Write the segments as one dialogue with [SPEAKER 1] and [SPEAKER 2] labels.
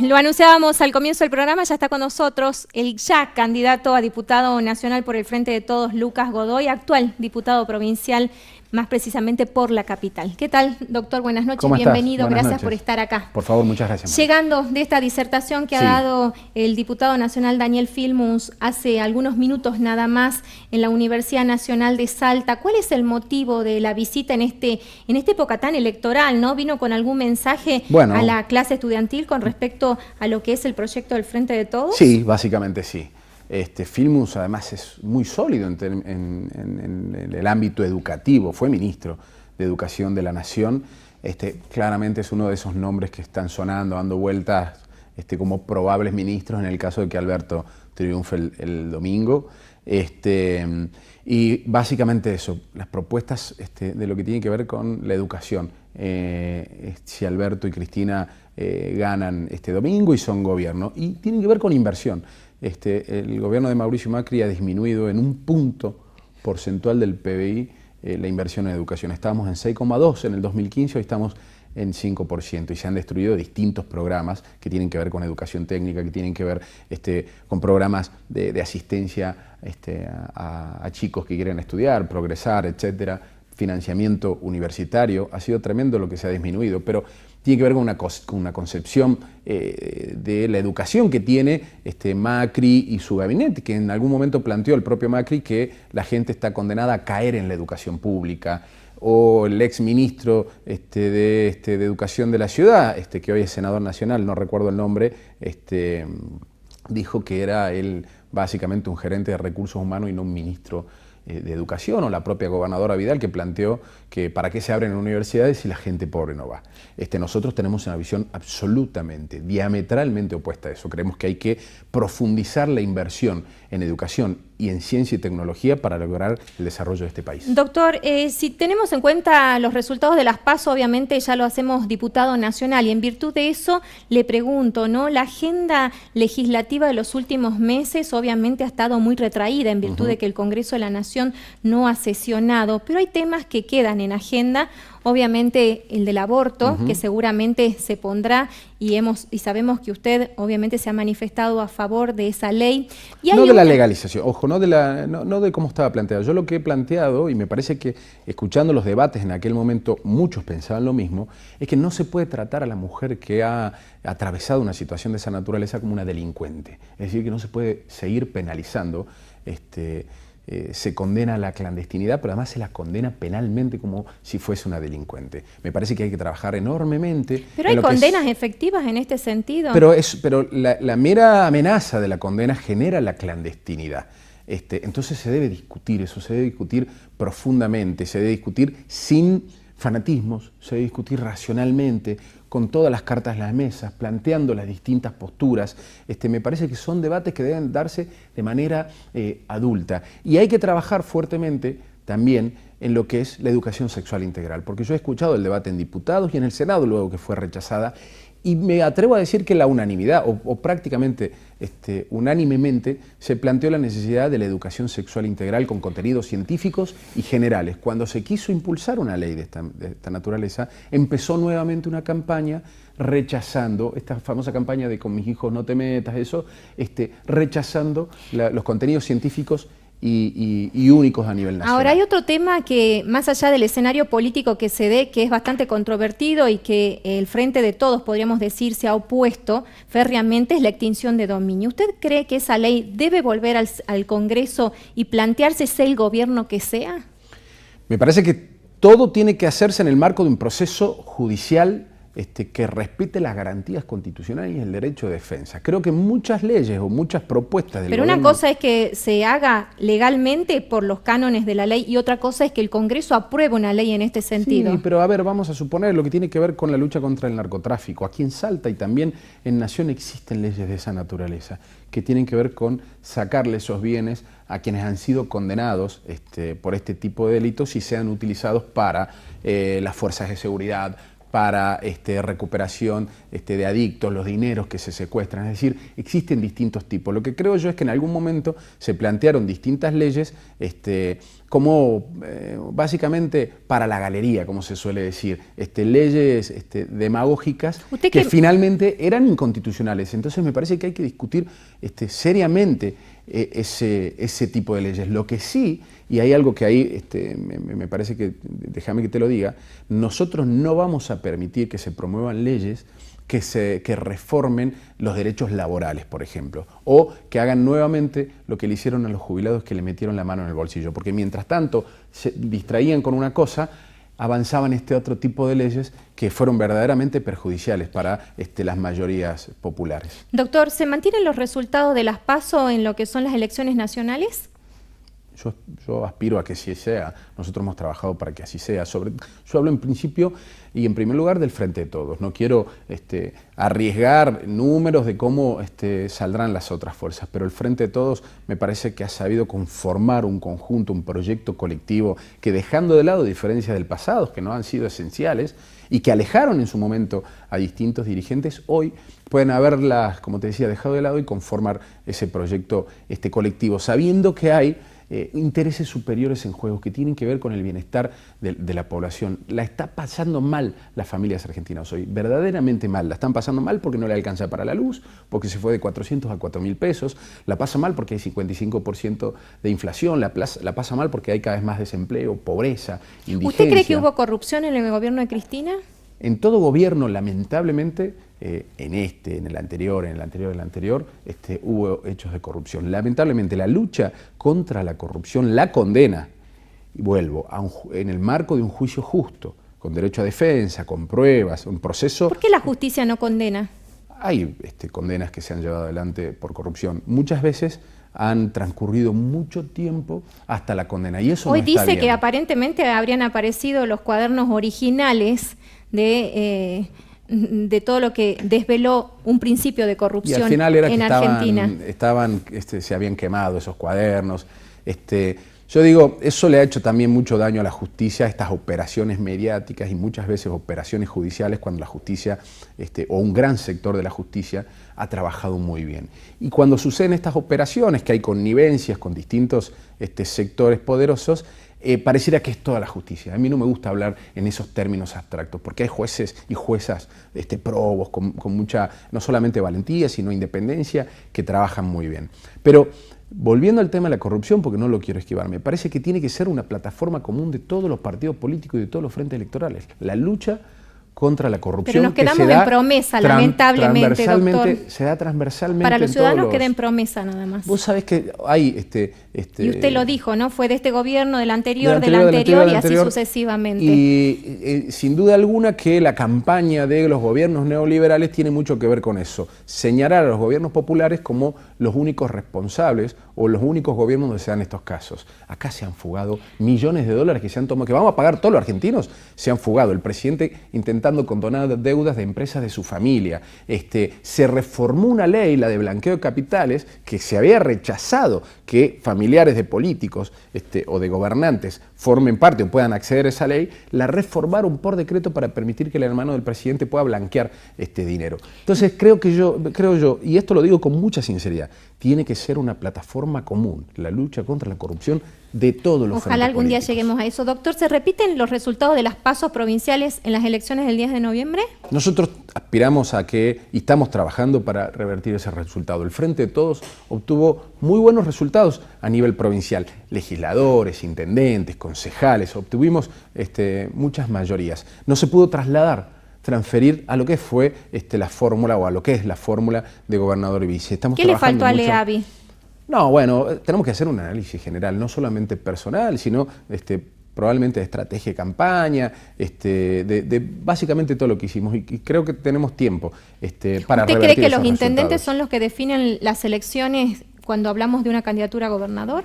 [SPEAKER 1] Lo anunciábamos al comienzo del programa, ya está con nosotros el ya candidato a diputado nacional por el Frente de Todos, Lucas Godoy, actual diputado provincial, más precisamente por la capital. ¿Qué tal, doctor? Buenas noches,
[SPEAKER 2] ¿Cómo
[SPEAKER 1] bienvenido,
[SPEAKER 2] estás?
[SPEAKER 1] gracias por estar acá.
[SPEAKER 2] Por favor, muchas gracias.
[SPEAKER 1] Llegando de esta disertación que ha dado el diputado nacional Daniel Filmus hace algunos minutos nada más en la Universidad Nacional de Salta, ¿cuál es el motivo de la visita en esta época tan electoral, ¿no? ¿Vino con algún mensaje a la clase estudiantil con respecto a lo que es el proyecto del Frente de Todos?
[SPEAKER 2] Sí, básicamente sí. Filmus además es muy sólido en el ámbito educativo, fue ministro de Educación de la Nación, claramente es uno de esos nombres que están sonando, dando vueltas como probables ministros en el caso de que Alberto triunfe el domingo. Y básicamente eso, las propuestas de lo que tiene que ver con la educación. Si Alberto y Cristina ganan este domingo y son gobierno, y tienen que ver con inversión. El gobierno de Mauricio Macri ha disminuido en un punto porcentual del PBI la inversión en educación. Estábamos en 6,2 en el 2015, hoy estamos en 5%, y se han destruido distintos programas que tienen que ver con educación técnica, que tienen que ver con programas de asistencia a chicos que quieren estudiar, progresar, etcétera. Financiamiento universitario, ha sido tremendo lo que se ha disminuido, pero tiene que ver con una concepción de la educación que tiene Macri y su gabinete, que en algún momento planteó el propio Macri que la gente está condenada a caer en la educación pública, o el ex ministro de Educación de la ciudad, que hoy es senador nacional, no recuerdo el nombre, dijo que era él básicamente un gerente de recursos humanos y no un ministro de Educación, o la propia gobernadora Vidal, que planteó que para qué se abren universidades si la gente pobre no va. Nosotros tenemos una visión absolutamente, diametralmente opuesta a eso. Creemos que hay que profundizar la inversión en educación y en ciencia y tecnología para lograr el desarrollo de este país.
[SPEAKER 1] Doctor, si tenemos en cuenta los resultados de las PASO, obviamente ya lo hacemos diputado nacional, y en virtud de eso le pregunto, ¿no? La agenda legislativa de los últimos meses obviamente ha estado muy retraída en virtud de que el Congreso de la Nación no ha sesionado, pero hay temas que quedan en agenda. Obviamente el del aborto, que seguramente se pondrá, y sabemos que usted obviamente se ha manifestado a favor de esa ley. Y
[SPEAKER 2] no de la legalización, ojo, no de cómo estaba planteado. Yo lo que he planteado, y me parece que escuchando los debates en aquel momento muchos pensaban lo mismo, es que no se puede tratar a la mujer que ha atravesado una situación de esa naturaleza como una delincuente. Es decir, que no se puede seguir penalizando. Se condena a la clandestinidad, pero además se la condena penalmente como si fuese una delincuente. Me parece que hay que trabajar enormemente.
[SPEAKER 1] Pero hay condenas efectivas en este sentido.
[SPEAKER 2] Pero la mera amenaza de la condena genera la clandestinidad. Entonces se debe discutir eso, se debe discutir profundamente, se debe discutir sin fanatismos, se debe discutir racionalmente, con todas las cartas en las mesas, planteando las distintas posturas. Me parece que son debates que deben darse de manera adulta. Y hay que trabajar fuertemente también en lo que es la educación sexual integral, porque yo he escuchado el debate en diputados y en el Senado luego que fue rechazada, y me atrevo a decir que la unanimidad, o prácticamente unánimemente, se planteó la necesidad de la educación sexual integral con contenidos científicos y generales. Cuando se quiso impulsar una ley de esta naturaleza, empezó nuevamente una campaña rechazando, esta famosa campaña de con mis hijos no te metas, rechazando los contenidos científicos y únicos a nivel nacional.
[SPEAKER 1] Ahora hay otro tema que, más allá del escenario político que se dé, que es bastante controvertido y que el Frente de Todos, podríamos decir, se ha opuesto férreamente, es la extinción de dominio. ¿Usted cree que esa ley debe volver al Congreso y plantearse sea el gobierno que sea?
[SPEAKER 2] Me parece que todo tiene que hacerse en el marco de un proceso judicial que respete las garantías constitucionales y el derecho de defensa. Creo que muchas leyes o muchas propuestas del gobierno...
[SPEAKER 1] Pero una cosa es que se haga legalmente por los cánones de la ley y otra cosa es que el Congreso apruebe una ley en este sentido.
[SPEAKER 2] Sí, pero a ver, vamos a suponer lo que tiene que ver con la lucha contra el narcotráfico. Aquí en Salta y también en Nación existen leyes de esa naturaleza que tienen que ver con sacarle esos bienes a quienes han sido condenados por este tipo de delitos y sean utilizados para las fuerzas de seguridad, para recuperación de adictos, los dineros que se secuestran. Es decir, existen distintos tipos. Lo que creo yo es que en algún momento se plantearon distintas leyes como básicamente para la galería, como se suele decir, leyes demagógicas que finalmente eran inconstitucionales. Entonces me parece que hay que discutir seriamente ese tipo de leyes. Lo que sí, y hay algo que ahí me parece que, déjame que te lo diga, nosotros no vamos a permitir que se promuevan leyes que reformen los derechos laborales, por ejemplo, o que hagan nuevamente lo que le hicieron a los jubilados, que le metieron la mano en el bolsillo, porque mientras tanto se distraían con una cosa, avanzaban otro tipo de leyes que fueron verdaderamente perjudiciales para las mayorías populares.
[SPEAKER 1] Doctor, ¿se mantienen los resultados de las PASO en lo que son las elecciones nacionales?
[SPEAKER 2] Yo aspiro a que así sea. Nosotros hemos trabajado para que así sea. Yo hablo en principio y en primer lugar del Frente de Todos. No quiero arriesgar números de cómo saldrán las otras fuerzas, pero el Frente de Todos me parece que ha sabido conformar un conjunto, un proyecto colectivo que, dejando de lado diferencias del pasado que no han sido esenciales y que alejaron en su momento a distintos dirigentes, hoy pueden haberlas, como te decía, dejado de lado y conformar ese proyecto colectivo, sabiendo que hay intereses superiores en juego que tienen que ver con el bienestar de la población. La está pasando mal las familias argentinas hoy, verdaderamente mal. La están pasando mal porque no le alcanza para la luz, porque se fue de 400 a 4.000 pesos, la pasa mal porque hay 55% de inflación, la pasa mal porque hay cada vez más desempleo, pobreza, indigencia.
[SPEAKER 1] ¿Usted cree que hubo corrupción en el gobierno de Cristina?
[SPEAKER 2] En todo gobierno, lamentablemente, en el anterior, hubo hechos de corrupción. Lamentablemente, la lucha contra la corrupción la condena, y vuelvo, en el marco de un juicio justo, con derecho a defensa, con pruebas, un proceso.
[SPEAKER 1] ¿Por qué la justicia no condena?
[SPEAKER 2] Hay condenas que se han llevado adelante por corrupción. Muchas veces han transcurrido mucho tiempo hasta la condena, y eso
[SPEAKER 1] hoy
[SPEAKER 2] no está
[SPEAKER 1] dice
[SPEAKER 2] bien.
[SPEAKER 1] Que aparentemente habrían aparecido los cuadernos originales de todo lo que desveló un principio de corrupción
[SPEAKER 2] y al final era
[SPEAKER 1] en
[SPEAKER 2] que
[SPEAKER 1] Argentina.
[SPEAKER 2] Se habían quemado esos cuadernos. Yo digo, eso le ha hecho también mucho daño a la justicia, estas operaciones mediáticas y muchas veces operaciones judiciales, cuando la justicia, o un gran sector de la justicia, ha trabajado muy bien. Y cuando suceden estas operaciones, que hay connivencias con distintos sectores poderosos, pareciera que es toda la justicia. A mí no me gusta hablar en esos términos abstractos, porque hay jueces y juezas probos, con mucha, no solamente valentía, sino independencia, que trabajan muy bien. Pero volviendo al tema de la corrupción, porque no lo quiero esquivar, me parece que tiene que ser una plataforma común de todos los partidos políticos y de todos los frentes electorales. La lucha contra la corrupción.
[SPEAKER 1] Pero nos quedamos en promesa, lamentablemente, doctor.
[SPEAKER 2] Se da transversalmente.
[SPEAKER 1] Para los ciudadanos queda en promesa nada más.
[SPEAKER 2] Vos sabés que hay
[SPEAKER 1] y usted lo dijo, ¿no? Fue de este gobierno, del anterior y así sucesivamente.
[SPEAKER 2] Y sin duda alguna que la campaña de los gobiernos neoliberales tiene mucho que ver con eso. Señalar a los gobiernos populares como los únicos responsables o los únicos gobiernos donde se dan estos casos. Acá se han fugado millones de dólares que se han tomado, que vamos a pagar todos los argentinos, se han fugado. El presidente intentando condonar deudas de empresas de su familia. Se reformó una ley, la de blanqueo de capitales, que se había rechazado que familiares de políticos o de gobernantes formen parte o puedan acceder a esa ley. La reformaron por decreto para permitir que el hermano del presidente pueda blanquear dinero. Entonces creo yo, y esto lo digo con mucha sinceridad, tiene que ser una plataforma común, la lucha contra la corrupción de todos los frentes políticos.
[SPEAKER 1] Ojalá algún día lleguemos a eso. Doctor, ¿se repiten los resultados de las PASO provinciales en las elecciones del 10 de noviembre?
[SPEAKER 2] Nosotros aspiramos a que, y estamos trabajando para revertir ese resultado. El Frente de Todos obtuvo muy buenos resultados a nivel provincial. Legisladores, intendentes, concejales, obtuvimos muchas mayorías. No se pudo transferir a lo que fue la fórmula o a lo que es la fórmula de gobernador y vice.
[SPEAKER 1] ¿Qué le faltó a Leavi?
[SPEAKER 2] No, bueno, tenemos que hacer un análisis general, no solamente personal, sino probablemente de estrategia de campaña, de básicamente todo lo que hicimos. Y creo que tenemos tiempo para revertir.
[SPEAKER 1] ¿Usted cree que los intendentes
[SPEAKER 2] resultados.
[SPEAKER 1] son los que definen las elecciones cuando hablamos de una candidatura a gobernador?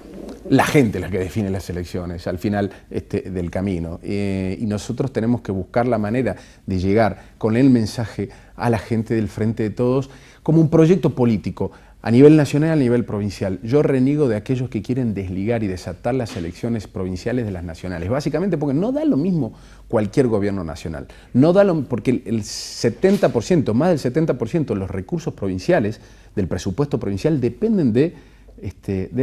[SPEAKER 2] La gente es la que define las elecciones al final del camino. Y nosotros tenemos que buscar la manera de llegar con el mensaje a la gente del Frente de Todos como un proyecto político. A nivel nacional, a nivel provincial, yo reniego de aquellos que quieren desligar y desatar las elecciones provinciales de las nacionales. Básicamente porque no da lo mismo cualquier gobierno nacional. No da porque el 70%, más del 70% de los recursos provinciales, del presupuesto provincial, dependen de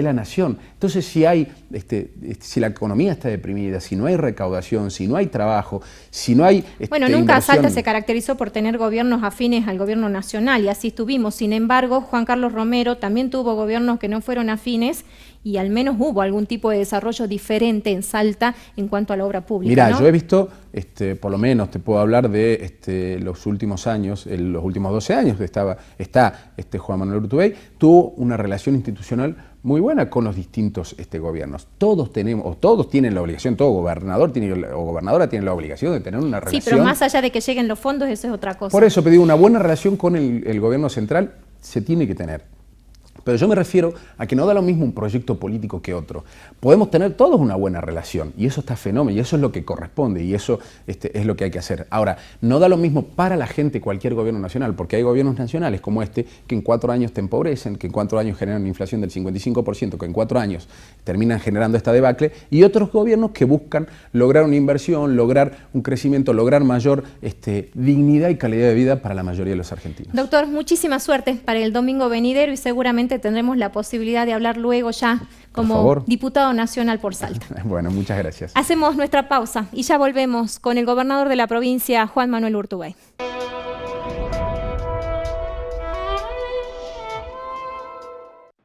[SPEAKER 2] la nación. Entonces, si la economía está deprimida, si no hay recaudación, si no hay trabajo, si no hay
[SPEAKER 1] Bueno, nunca Salta se caracterizó por tener gobiernos afines al gobierno nacional y así estuvimos. Sin embargo, Juan Carlos Romero también tuvo gobiernos que no fueron afines y al menos hubo algún tipo de desarrollo diferente en Salta en cuanto a la obra pública.
[SPEAKER 2] Mirá,
[SPEAKER 1] ¿no?
[SPEAKER 2] yo he visto, por lo menos te puedo hablar de los últimos años, los últimos 12 años que está Juan Manuel Urtubey, tuvo una relación institucional muy buena con los distintos gobiernos. Todos tienen la obligación, todo gobernador o gobernadora tiene la obligación de tener una relación.
[SPEAKER 1] Sí, pero más allá de que lleguen los fondos, eso es otra cosa.
[SPEAKER 2] Por eso pedí una buena relación con el gobierno central, se tiene que tener. Pero yo me refiero a que no da lo mismo un proyecto político que otro. Podemos tener todos una buena relación y eso está fenómeno y eso es lo que corresponde y eso es lo que hay que hacer. Ahora, no da lo mismo para la gente cualquier gobierno nacional, porque hay gobiernos nacionales como que en 4 años te empobrecen, que en 4 años generan una inflación del 55%, que en 4 años terminan generando esta debacle, y otros gobiernos que buscan lograr una inversión, lograr un crecimiento, lograr mayor dignidad y calidad de vida para la mayoría de los argentinos.
[SPEAKER 1] Doctor, muchísima suerte para el domingo venidero y seguramente tendremos la posibilidad de hablar luego ya como diputado nacional por Salta.
[SPEAKER 2] Bueno, muchas gracias.
[SPEAKER 1] Hacemos nuestra pausa y ya volvemos con el gobernador de la provincia, Juan Manuel Urtubey.